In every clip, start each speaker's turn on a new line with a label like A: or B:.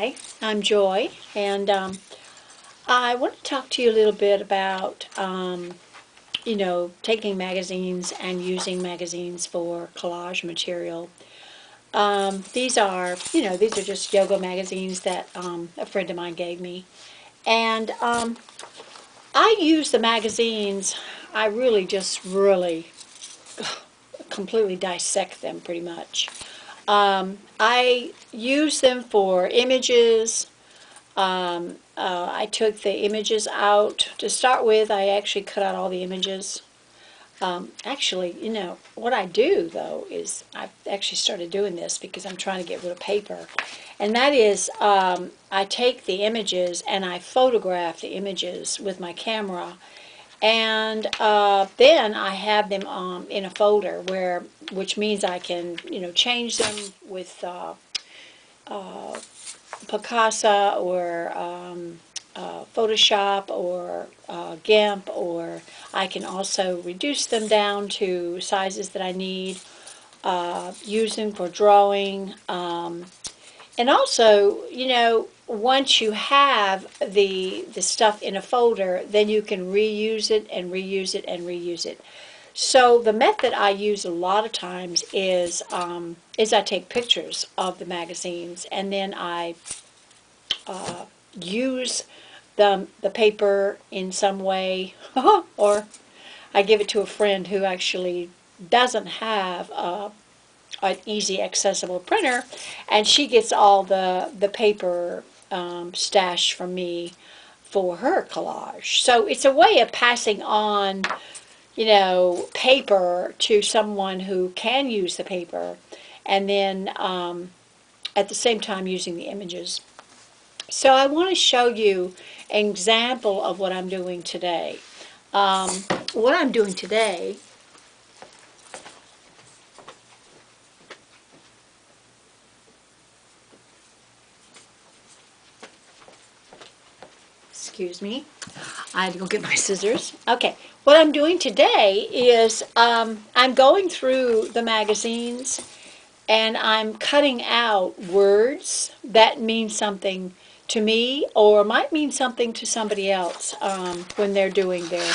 A: Hi, I'm Joy, and I want to talk to you a little bit about, taking magazines and using magazines for collage material. These are just yoga magazines that a friend of mine gave me, and I use the magazines. I really just really completely dissect them pretty much. I use them for images. I took the images out. To start with, I actually cut out all the images. Actually, what I do, though, is I've actually started doing this because I'm trying to get rid of paper. And that is, I take the images and I photograph the images with my camera. And then I have them in a folder which means I can, change them with Picasa or Photoshop or GIMP, or I can also reduce them down to sizes that I need, use them for drawing. And also, once you have the stuff in a folder, then you can reuse it and reuse it and reuse it. So the method I use a lot of times is I take pictures of the magazines, and then I use the paper in some way, or I give it to a friend who actually doesn't have an easy accessible printer, and she gets all the paper stashed from me for her collage. So it's a way of passing on, paper to someone who can use the paper, and then at the same time using the images. So I want to show you an example of what I'm doing today. What I'm doing today excuse me, I had to go get my scissors. Okay, what I'm doing today is I'm going through the magazines and I'm cutting out words that mean something to me or might mean something to somebody else when they're doing their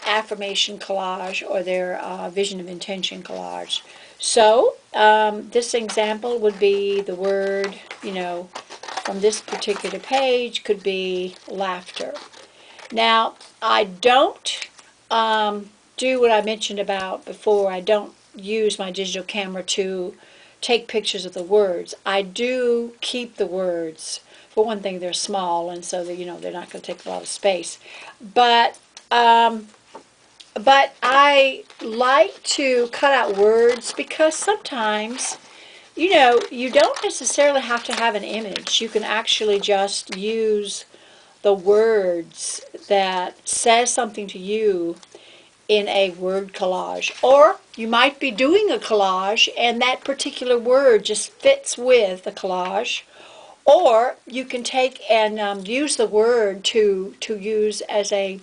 A: affirmation collage or their vision of intention collage. So this example would be the word, from this particular page could be laughter. Now, I don't do what I mentioned about before. I don't use my digital camera to take pictures of the words. I do keep the words. For one thing, they're small, and so they're not going to take a lot of space. But I like to cut out words because sometimes, you don't necessarily have to have an image. You can actually just use the words that says something to you in a word collage. Or you might be doing a collage and that particular word just fits with the collage. Or you can take and use the word to use as a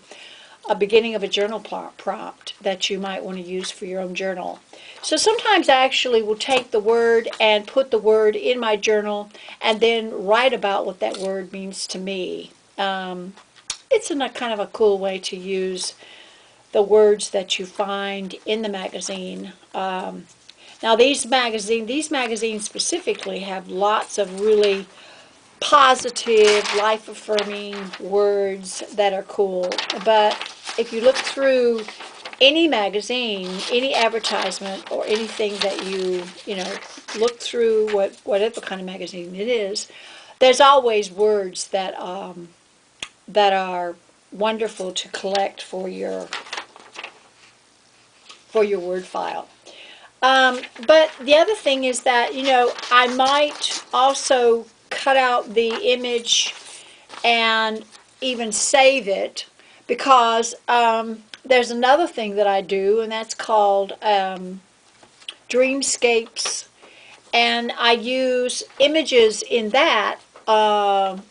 A: beginning of a journal prompt that you might want to use for your own journal. So sometimes I actually will take the word and put the word in my journal and then write about what that word means to me. It's a kind of a cool way to use the words that you find in the magazine. Now these magazines specifically have lots of really positive, life-affirming words that are cool. But if you look through any magazine, any advertisement, or anything that you look through, whatever kind of magazine it is, there's always words that are wonderful to collect for your word file. But the other thing is that, I might also cut out the image and even save it because there's another thing that I do, and that's called dreamscapes, and I use images in that. Oh,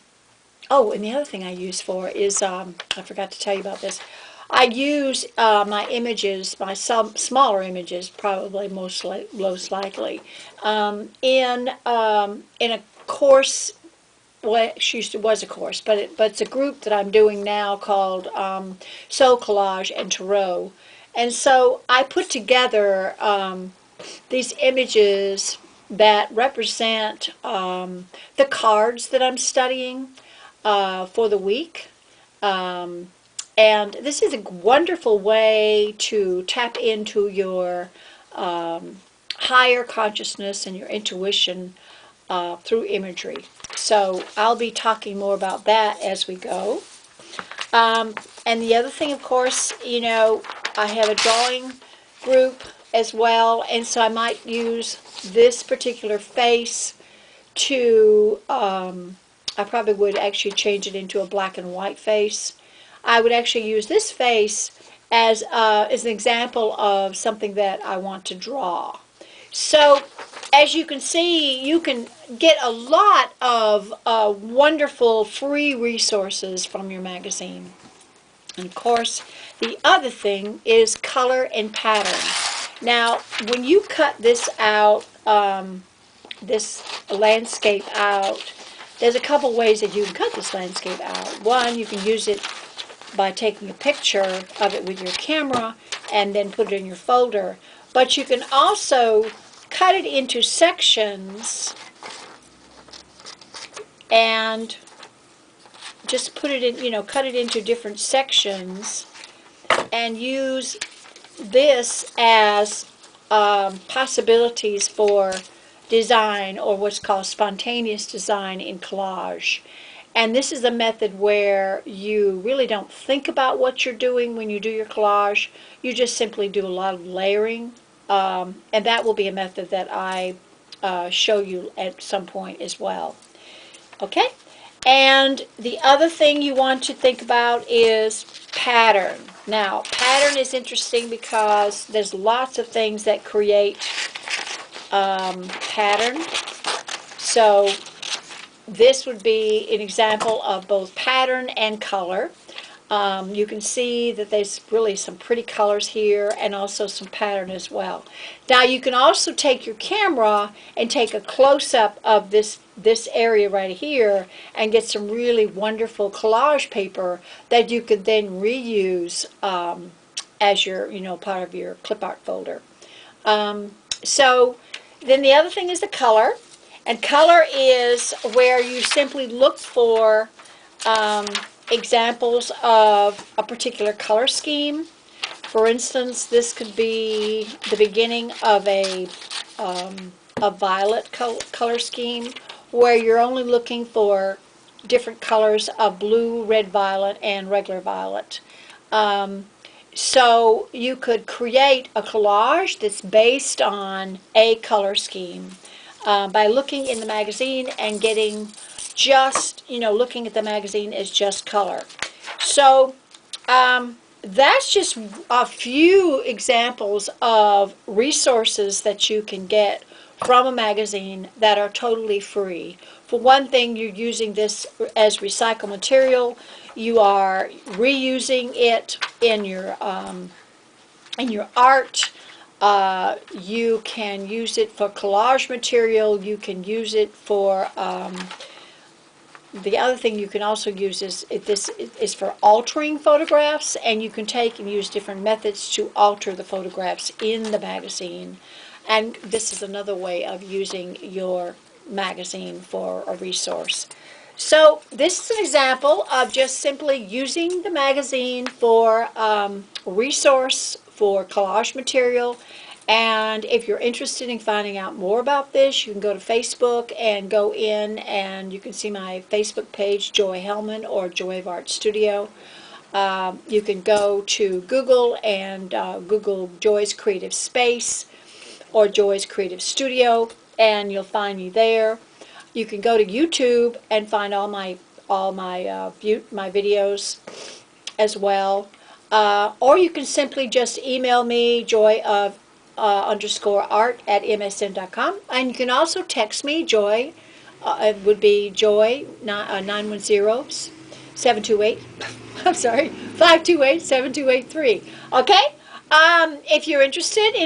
A: and the other thing I use for is, I forgot to tell you about this. I use my images, my smaller images, probably most likely, in a course well, she was a course, but it's a group that I'm doing now called Soul Collage and Tarot. And so I put together these images that represent the cards that I'm studying for the week. Um, and this is a wonderful way to tap into your higher consciousness and your intuition through imagery. So I'll be talking more about that as we go. And the other thing, of course, I have a drawing group as well, and so I might use this particular face to, I probably would actually change it into a black and white face. I would actually use this face as an example of something that I want to draw. So, as you can see, you can get a lot of wonderful free resources from your magazine. And of course, the other thing is color and pattern. Now, when you cut this out, this landscape out, there's a couple ways that you can cut this landscape out. One, you can use it by taking a picture of it with your camera and then put it in your folder. But you can also cut it into sections and just put it in, cut it into different sections and use this as possibilities for design, or what's called spontaneous design in collage. And this is a method where you really don't think about what you're doing when you do your collage. You just simply do a lot of layering. And that will be a method that I show you at some point as well. Okay? And the other thing you want to think about is pattern. Now, pattern is interesting because there's lots of things that create pattern. So this would be an example of both pattern and color. You can see that there's really some pretty colors here and also some pattern as well. Now you can also take your camera and take a close-up of this area right here and get some really wonderful collage paper that you could then reuse as your part of your clip art folder. So then the other thing is the color. And color is where you simply look for examples of a particular color scheme. For instance, this could be the beginning of a violet color scheme where you're only looking for different colors of blue, red, violet, and regular violet. So you could create a collage that's based on a color scheme by looking in the magazine and getting just, looking at the magazine as just color. So that's just a few examples of resources that you can get from a magazine that are totally free. For one thing, you're using this as recycled material. You are reusing it in your art. You can use it for collage material. You can use it for the other thing you can also use is this is for altering photographs, and you can take and use different methods to alter the photographs in the magazine. And this is another way of using your magazine for a resource. So this is an example of just simply using the magazine for resource for collage material. And if you're interested in finding out more about this, you can go to Facebook and go in and you can see my Facebook page, Joy Hellman or Joy of Art Studio. You can go to Google and Google Joy's Creative Space or Joy's Creative Studio, and you'll find me there. You can go to YouTube and find all my videos as well. Or you can simply just email me, joy_art@msn.com, and you can also text me, Joy. It would be Joy 910-728. I'm sorry, 528-7283. Okay. If you're interested in